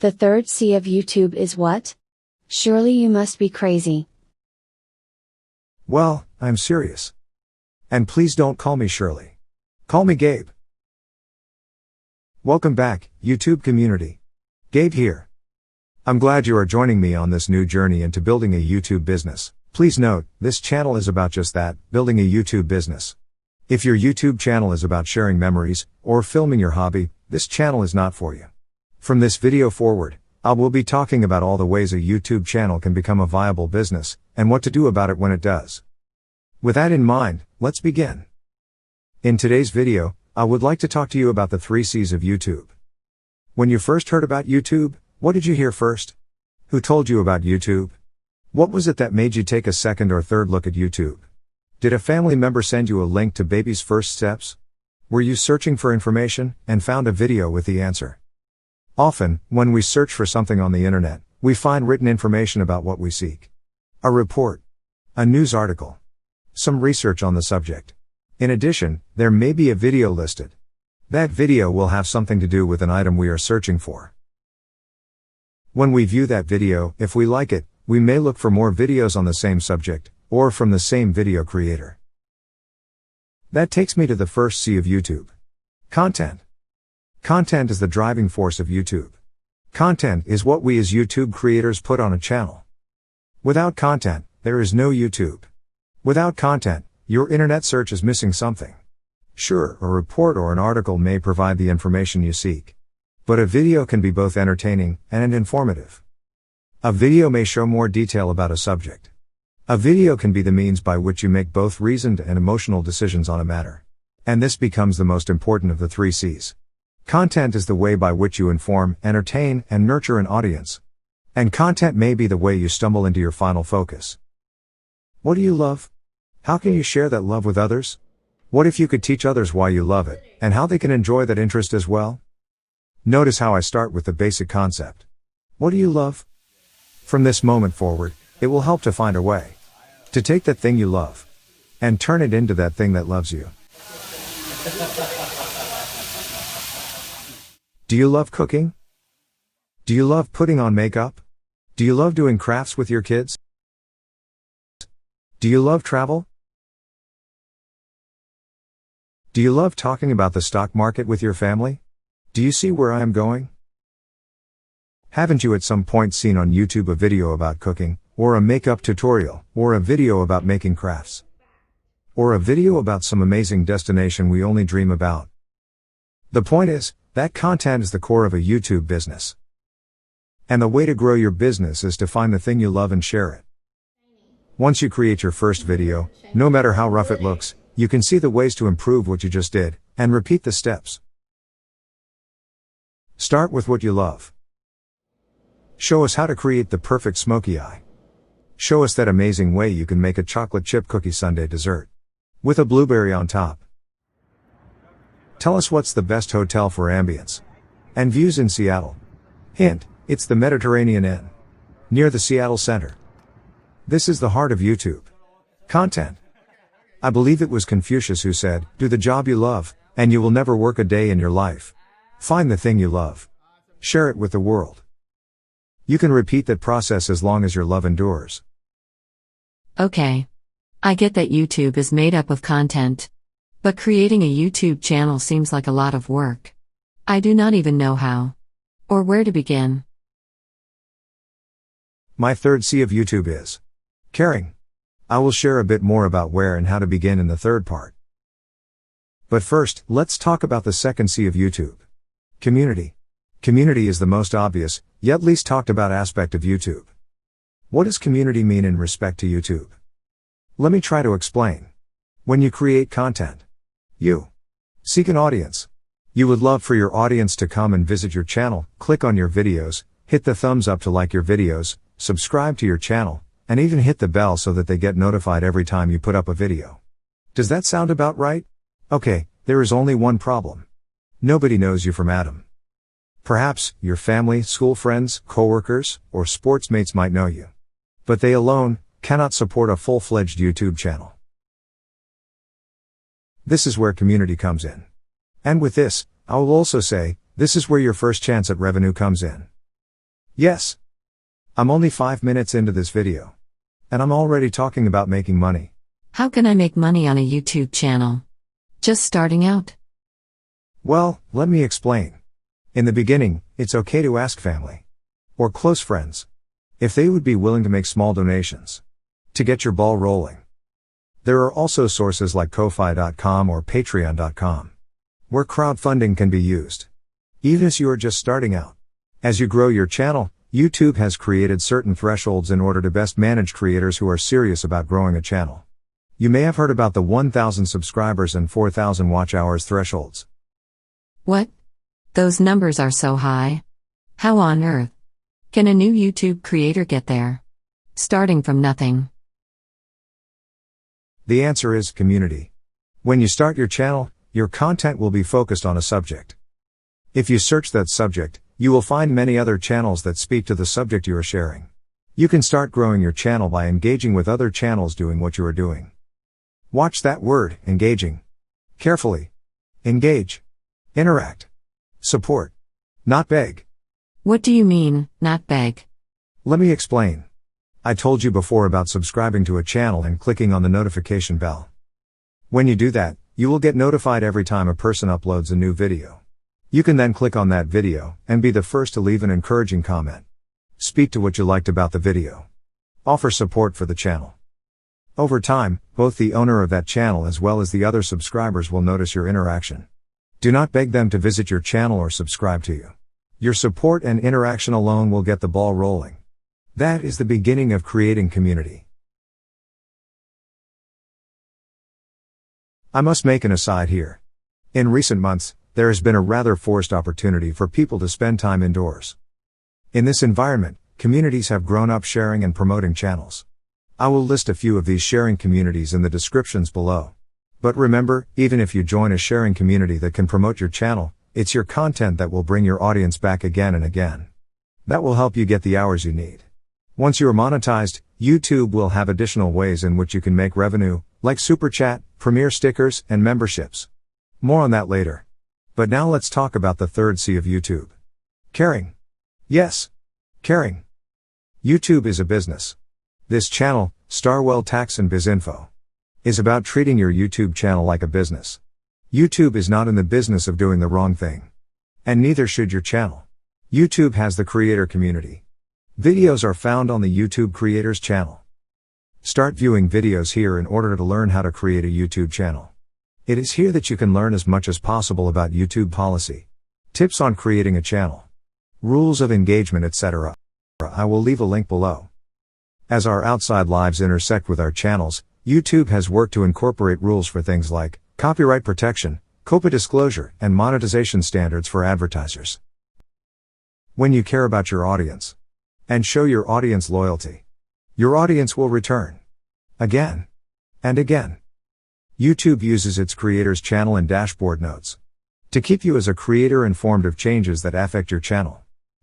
The third C of YouTube is what? Surely you must be crazy. Well, I'm serious. And please don't call me Shirley. Call me Gabe. Welcome back, YouTube community. Gabe here. I'm glad you are joining me on this new journey into building a YouTube business. Please note, this channel is about just that, building a YouTube business. If your YouTube channel is about sharing memories, or filming your hobby, this channel is not for you. From this video forward, I will be talking about all the ways a YouTube channel can become a viable business, and what to do about it when it does. With that in mind, let's begin. In today's video, I would like to talk to you about the 3 C's of YouTube. When you first heard about YouTube, what did you hear first? Who told you about YouTube? What was it that made you take a second or third look at YouTube? Did a family member send you a link to baby's first steps? Were you searching for information, and found a video with the answer? Often, when we search for something on the internet, we find written information about what we seek. A report. A news article. Some research on the subject. In addition, there may be a video listed. That video will have something to do with an item we are searching for. When we view that video, if we like it, we may look for more videos on the same subject, or from the same video creator. That takes me to the first C of YouTube. Content. Content is the driving force of YouTube. Content is what we as YouTube creators put on a channel. Without content, there is no YouTube. Without content, your internet search is missing something. Sure, a report or an article may provide the information you seek. But a video can be both entertaining and informative. A video may show more detail about a subject. A video can be the means by which you make both reasoned and emotional decisions on a matter. And this becomes the most important of the 3 C's. Content is the way by which you inform, entertain, and nurture an audience. And content may be the way you stumble into your final focus. What do you love? How can you share that love with others? What if you could teach others why you love it, and how they can enjoy that interest as well? Notice how I start with the basic concept. What do you love? From this moment forward, it will help to find a way to take that thing you love and turn it into that thing that loves you. Do you love cooking? Do you love putting on makeup? Do you love doing crafts with your kids? Do you love travel? Do you love talking about the stock market with your family? Do you see where I am going? Haven't you at some point seen on YouTube a video about cooking, or a makeup tutorial, or a video about making crafts? Or a video about some amazing destination we only dream about? The point is, that content is the core of a YouTube business. And the way to grow your business is to find the thing you love and share it. Once you create your first video, no matter how rough it looks, you can see the ways to improve what you just did, and repeat the steps. Start with what you love. Show us how to create the perfect smoky eye. Show us that amazing way you can make a chocolate chip cookie sundae dessert with a blueberry on top. Tell us what's the best hotel for ambience and views in Seattle. Hint, it's the Mediterranean Inn, near the Seattle Center. This is the heart of YouTube. Content. I believe it was Confucius who said, "Do the job you love, and you will never work a day in your life." Find the thing you love. Share it with the world. You can repeat that process as long as your love endures. Okay. I get that YouTube is made up of content. But creating a YouTube channel seems like a lot of work. I do not even know how or where to begin. My third C of YouTube is caring. I will share a bit more about where and how to begin in the third part. But first, let's talk about the second C of YouTube. Community. Community is the most obvious, yet least talked about aspect of YouTube. What does community mean in respect to YouTube? Let me try to explain. When you create content, you seek an audience. You would love for your audience to come and visit your channel, click on your videos, hit the thumbs up to like your videos, subscribe to your channel, and even hit the bell so that they get notified every time you put up a video. Does that sound about right? Okay, there is only one problem. Nobody knows you from Adam. Perhaps, your family, school friends, coworkers, or sports mates might know you. But they alone cannot support a full-fledged YouTube channel. This is where community comes in. And with this, I will also say, this is where your first chance at revenue comes in. Yes. I'm only 5 minutes into this video. And I'm already talking about making money. How can I make money on a YouTube channel? Just starting out? Well, let me explain. In the beginning, it's okay to ask family or close friends if they would be willing to make small donations to get your ball rolling. There are also sources like Ko-fi.com or Patreon.com where crowdfunding can be used, even as you are just starting out. As you grow your channel, YouTube has created certain thresholds in order to best manage creators who are serious about growing a channel. You may have heard about the 1,000 subscribers and 4,000 watch hours thresholds. What? Those numbers are so high. How on earth can a new YouTube creator get there? Starting from nothing. The answer is community. When you start your channel, your content will be focused on a subject. If you search that subject, you will find many other channels that speak to the subject you are sharing. You can start growing your channel by engaging with other channels doing what you are doing. Watch that word, engaging, carefully. Engage. Interact. Support. Not beg. What do you mean, not beg? Let me explain. I told you before about subscribing to a channel and clicking on the notification bell. When you do that, you will get notified every time a person uploads a new video. You can then click on that video and be the first to leave an encouraging comment. Speak to what you liked about the video. Offer support for the channel. Over time, both the owner of that channel as well as the other subscribers will notice your interaction. Do not beg them to visit your channel or subscribe to you. Your support and interaction alone will get the ball rolling. That is the beginning of creating community. I must make an aside here. In recent months, there has been a rather forced opportunity for people to spend time indoors. In this environment, communities have grown up sharing and promoting channels. I will list a few of these sharing communities in the descriptions below. But remember, even if you join a sharing community that can promote your channel, it's your content that will bring your audience back again and again. That will help you get the hours you need. Once you are monetized, YouTube will have additional ways in which you can make revenue, like Super Chat, Premier Stickers, and memberships. More on that later. But now let's talk about the third C of YouTube. Caring. Yes. Caring. YouTube is a business. This channel, Starwel Tax and Biz Info, is about treating your YouTube channel like a business. YouTube is not in the business of doing the wrong thing. And neither should your channel. YouTube has the creator community. Videos are found on the YouTube Creators channel. Start viewing videos here in order to learn how to create a YouTube channel. It is here that you can learn as much as possible about YouTube policy, tips on creating a channel, rules of engagement, etc. I will leave a link below. As our outside lives intersect with our channels, YouTube has worked to incorporate rules for things like copyright protection, COPPA disclosure, and monetization standards for advertisers. When you care about your audience and show your audience loyalty, your audience will return again and again. YouTube uses its creators' channel and dashboard notes to keep you as a creator informed of changes that affect your channel.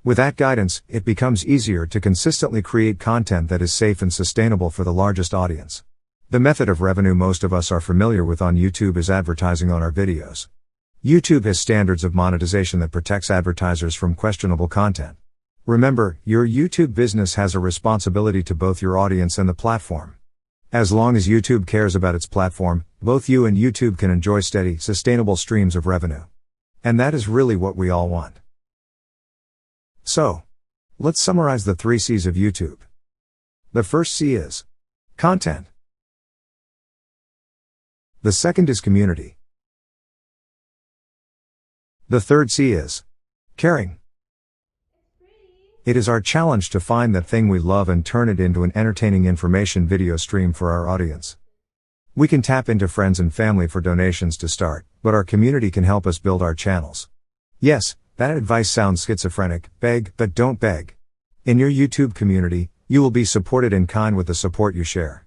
With that guidance, it becomes easier to consistently create content that is safe and sustainable for the largest audience. The method of revenue most of us are familiar with on YouTube is advertising on our videos. YouTube has standards of monetization that protects advertisers from questionable content. Remember, your YouTube business has a responsibility to both your audience and the platform. As long as YouTube cares about its platform, both you and YouTube can enjoy steady, sustainable streams of revenue. And that is really what we all want. So, let's summarize the 3 C's of YouTube. The first C is content. The second is community. The third C is caring. It is our challenge to find that thing we love and turn it into an entertaining information video stream for our audience. We can tap into friends and family for donations to start, but our community can help us build our channels. Yes, that advice sounds schizophrenic, beg, but don't beg. In your YouTube community, you will be supported in kind with the support you share.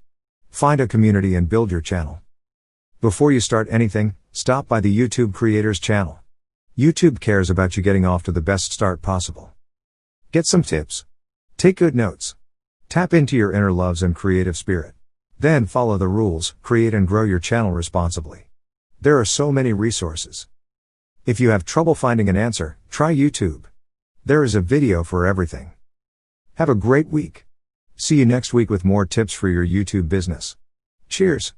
Find a community and build your channel. Before you start anything, stop by the YouTube Creators channel. YouTube cares about you getting off to the best start possible. Get some tips. Take good notes. Tap into your inner loves and creative spirit. Then follow the rules, create and grow your channel responsibly. There are so many resources. If you have trouble finding an answer, try YouTube. There is a video for everything. Have a great week. See you next week with more tips for your YouTube business. Cheers.